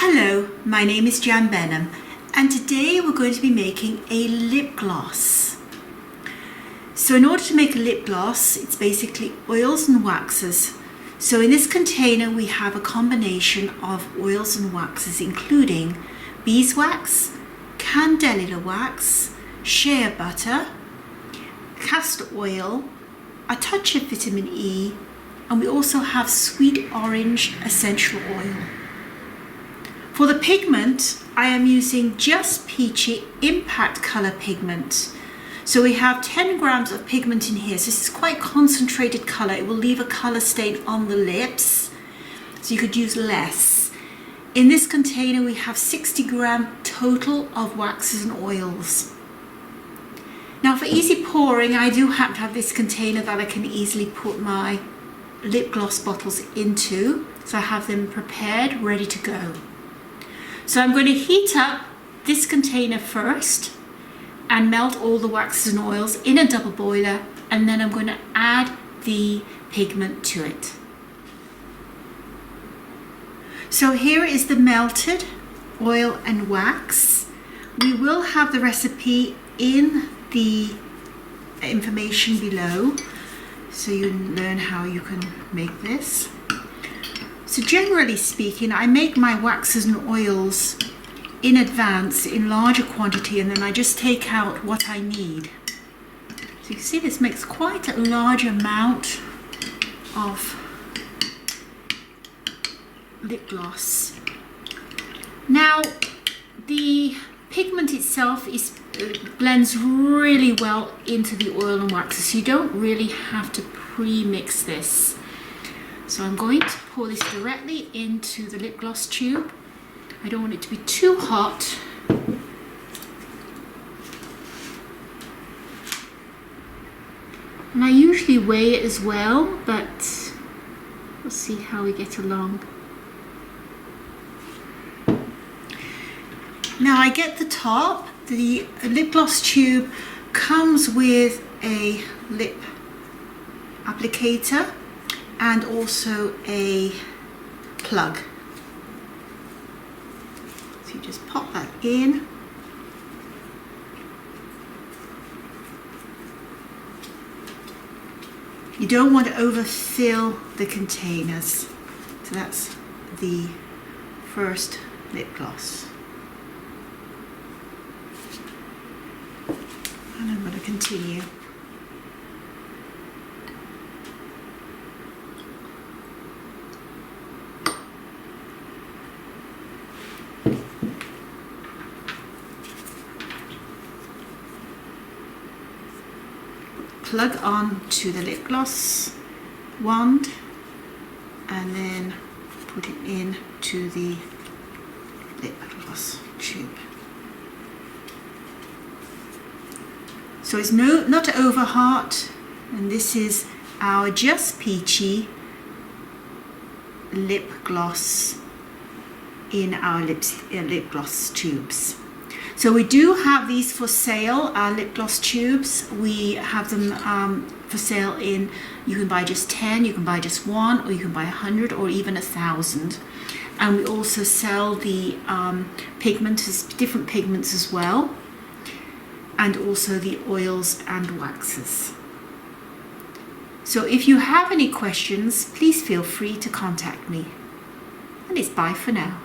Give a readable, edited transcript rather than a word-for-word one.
Hello, my name is Jan Benham and today we're going to be making a lip gloss. So in order to make a lip gloss, it's basically oils and waxes. So in this container we have a combination of oils and waxes including Beeswax, Candelilla Wax, Shea butter, castor oil, a touch of vitamin E, and we also have sweet orange essential oil. For the pigment, I am using Just Peachy Impact Coloured pigment. So we have 10 grams of pigment in here. So this is quite concentrated colour. It will leave a colour stain on the lips, so you could use less. In this container we have 60 grams total of waxes and oils. Now for easy pouring, I do have to have this container that I can easily put my lip gloss bottles into. So I have them prepared, ready to go. So I'm going to heat up this container first and melt all the waxes and oils in a double boiler, and then I'm going to add the pigment to it. So here is the melted oil and wax. We will have the recipe in the information below, so you learn how you can make this. So generally speaking, I make my waxes and oils in advance in larger quantity, and then I just take out what I need. So you can see this makes quite a large amount of lip gloss. Now the pigment itself blends really well into the oil and waxes, so you don't really have to pre-mix this. So I'm going to pour this directly into the lip gloss tube. I don't want it to be too hot. And I usually weigh it as well, but we'll see how we get along. Now I get the top. The lip gloss tube comes with a lip applicator and also a plug. So you just pop that in. You don't want to overfill the containers. So that's the first lip gloss. And I'm going to continue. Plug on to the lip gloss wand and then put it in to the lip gloss tube. So it's not over hot, and this is our Just Peachy lip gloss in our lip gloss tubes. So we do have these for sale, our lip gloss tubes. We have them for sale in, you can buy just 10, you can buy just 1, or you can buy 100 or even 1,000. And we also sell the different pigments as well, and also the oils and waxes. So if you have any questions, please feel free to contact me. And it's bye for now.